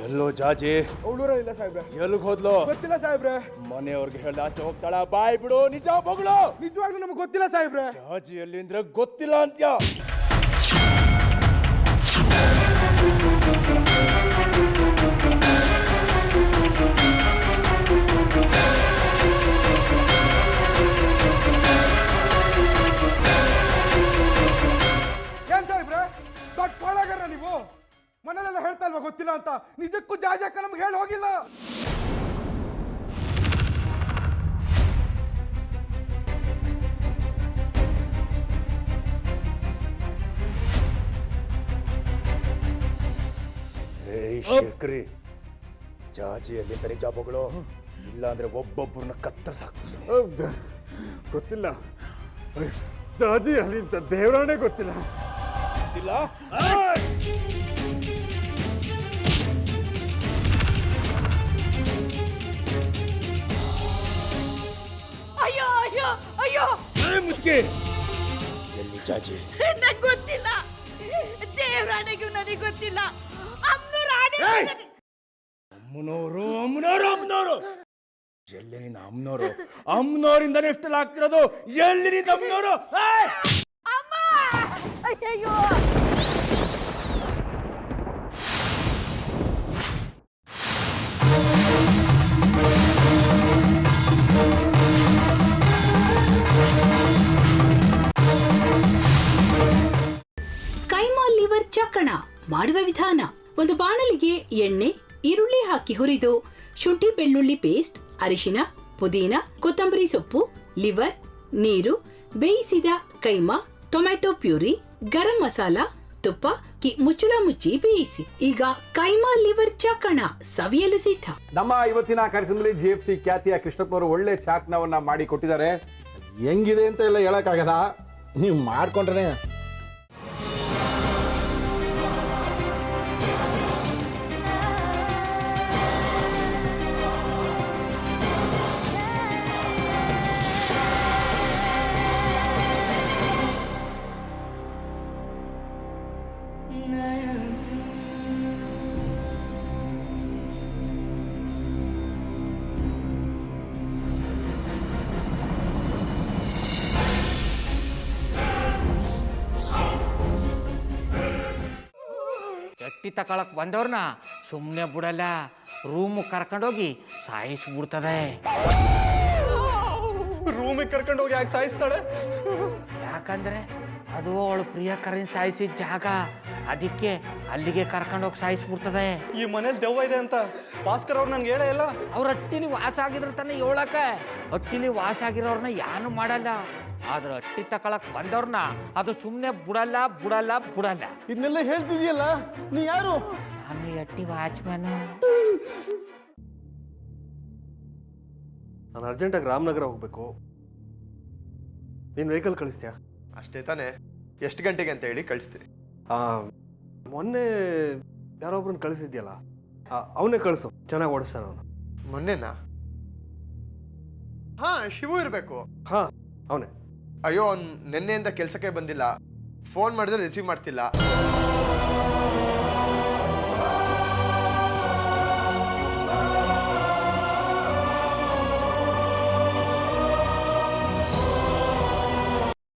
ಎಲ್ಲೋ ಜಾಜಿ ಅವಳೂರ ಇಲ್ಲ ಸಾಹೇಬ್ರೆ. ಎಲ್ಲಿಗೆ ಹೋದ್ಲು ಗೊತ್ತಿಲ್ಲ ಸಾಹೇಬ್ರೆ. ಮನೆಯವ್ರಿಗೆ ಹೇಳ ಆಚೆ ಹೋಗ್ತಾಳ ಬಾಯ್ ಬಿಡು ನಿಜ ಬಗಳು ನಿಜವಾಗ್ಲೂ ನಮ್ಗೆ ಗೊತ್ತಿಲ್ಲ ಸಾಹೇಬ್ರೆ. ಜಾಜಿ ಎಲ್ಲಿ ಅಂದ್ರೆ ಗೊತ್ತಿಲ್ಲ ಅಂತ್ಯ. ಏನ್ ಸಾಹೇಬ್ರೆ ದೊಡ್ಡ ಪಾಳಾಗಾರ ನೀವು? ಮನೇಲೆಲ್ಲ ಹೇಳ್ತಾ ಇಲ್ವಾ ಗೊತ್ತಿಲ್ಲ ಅಂತ? ನಿಜಕ್ಕೂ ಜಾಜಕ್ಕ ನಮ್ಗೆ ಹೇಳಿ ಹೋಗಿಲ್ಲ. ಶೇಖರಿ ಜಾಜಿ ಎಲ್ಲಿಂದ ನಿಜ ಬಗಳು, ಇಲ್ಲ ಅಂದ್ರೆ ಒಬ್ಬೊಬ್ಬರನ್ನ ಕತ್ತರಿಸಾಕ್ತೀನಿ. ಗೊತ್ತಿಲ್ಲ ಜಾಜಿ ಅಲ್ಲಿಂದ ದೇವರಾಣೆ ಗೊತ್ತಿಲ್ಲ. ಗೊತ್ತಿಲ್ಲ ಅಯ್ಯೋ ಅಯ್ಯೋ ಅಯ್ಯೋ ಮುದ್ಕೆ ಎಲ್ಲಿ ಜಾಜಿ? ನನಗೆ ಗೊತ್ತಿಲ್ಲ. ದೇವರಾಣೆಗೂ ನನಗೆ ಗೊತ್ತಿಲ್ಲ. ಅಮ್ಮನವರು ಅಮ್ಮನವರು ಅಮ್ಮನವರು ಎಲ್ಲಿ ನಿನ್ನ ಅಮ್ಮನವರು? ಅಮ್ಮನವರಿಂದನೇ ಎಷ್ಟೆಲ್ಲ ಆಗ್ತಿರೋದು. ಎಲ್ಲಿ ನಿನ್ನ ಅಮ್ಮನವರು? ಅಮ್ಮ ಅಯ್ಯೋ ಕೈಮಾ ಲಿವರ್ ಚಕ್ಕಣ ಮಾಡುವ ವಿಧಾನ. ಒಂದು ಬಾಣಲಿಗೆ ಎಣ್ಣೆ, ಈರುಳ್ಳಿ ಹಾಕಿ ಹುರಿದು ಶುಂಠಿ ಬೆಳ್ಳುಳ್ಳಿ ಪೇಸ್ಟ್, ಅರಿಶಿನ, ಪುದೀನ, ಕೊತ್ತಂಬರಿ ಸೊಪ್ಪು, ಲಿವರ್, ನೀರು, ಬೇಯಿಸಿದ ಕೈಮಾ, ಟೊಮ್ಯಾಟೊ ಪ್ಯೂರಿ, ಗರಂ ಮಸಾಲ, ತುಪ್ಪ ಮುಚ್ಚಳ ಮುಚ್ಚಿ ಬೇಯಿಸಿ. ಈಗ ಕೈಮಾ ಲಿವರ್ ಚಾಕಣ ಸವಿಯಲು ಸಿದ್ಧ. ನಮ್ಮ ಇವತ್ತಿನ ಕಾರ್ಯಕ್ರಮದಲ್ಲಿ GFC ಖ್ಯಾತಿಯ ಕೃಷ್ಣಪ್ಪನವರು ಒಳ್ಳೆ ಚಾಕ್ನವನ್ನ ಮಾಡಿ ಕೊಟ್ಟಿದ್ದಾರೆ. ಹೆಂಗಿದೆ ಅಂತ ಎಲ್ಲ ಹೇಳಕ್ಕಾಗಲ್ಲ, ನೀವು ಮಾಡ್ಕೊಂಡ್ರೆ. ಎಟ್ಟಿ ತಕೊಳಕ್ ಬಂದವ್ರನ್ನ ಸುಮ್ಮನೆ ಬಿಡಲ್ಲ, ರೂಮ್ ಕರ್ಕೊಂಡೋಗಿ ಸಾಯಿಸ್ಬಿಡ್ತದೆ. ರೂಮಿಗೆ ಕರ್ಕೊಂಡೋಗಿ ಯಾಕೆ ಸಾಯಿಸ್ತಾಳೆ? ಯಾಕಂದ್ರೆ ಅದು ಅವಳು ಪ್ರಿಯಕರನ್ ಸಾಯಿಸಿದ ಜಾಗ, ಅದಕ್ಕೆ ಅಲ್ಲಿಗೆ ಕರ್ಕೊಂಡೋಗಿ ಸಾಯಿಸ್ಬಿಡ್ತದೆ. ಈ ಮನೇಲಿ ದೆವ್ವ ಇದೆ ಅಂತ ಭಾಸ್ಕರ್ ಅವ್ರು ನನ್ಗೆ ಹೇಳೇ ಇಲ್ಲ. ಅವ್ರ ಹಟ್ಟಿಲಿ ವಾಸ ಆಗಿದ್ರ ತಾನೆ ಹೇಳಕ. ಹಟ್ಟಿಲಿ ವಾಸ ಆಗಿರೋರ್ನ ಯಾನು ಮಾಡಲ್ಲ, ಆದ್ರೆ ಹಟ್ಟಿ ತಕೊಳಕ್ ಬಂದವ್ರನ್ನ ಅದು ಸುಮ್ಮನೆ ಬಿಡಲ್ಲ ಬಿಡಲ್ಲ ಬಿಡಲ್ಲ. ಇದನ್ನೆಲ್ಲ ಹೇಳ್ತಿದ್ಯಲ್ಲ, ನೀ ಯಾರು? ನಾನು ಹಟ್ಟಿ ವಾಚ್ಮ್ಯಾನು. ನಾನು ಅರ್ಜೆಂಟಾಗಿ ರಾಮನಗರ ಹೋಗ್ಬೇಕು. ನೀನು ವೆಹಿಕಲ್ ಕಳಿಸ್ತೀಯಾ? ಅಷ್ಟೇ ತಾನೇ, ಎಷ್ಟು ಗಂಟೆಗೆ ಅಂತ ಹೇಳಿ ಕಳಿಸ್ತೀನಿ. ಮೊನ್ನೆ ಯಾರೊಬ್ರನ್ನ ಕಳಿಸಿದ್ಯಲ್ಲ, ಅವನೇ ಕಳಿಸು, ಚೆನ್ನಾಗಿ ಓಡಿಸ್ತಾನ ಅವನು. ಮೊನ್ನೆನಾ? ಹಾ, ಶಿವು ಇರಬೇಕು. ಹಾ, ಅವನೇ. ಅಯ್ಯೋ, ಅವ್ನು ನಿನ್ನೆಯಿಂದ ಕೆಲಸಕ್ಕೆ ಬಂದಿಲ್ಲ. ಫೋನ್ ಮಾಡಿದ್ರೆ ರಿಸೀವ್ ಮಾಡ್ತಿಲ್ಲ.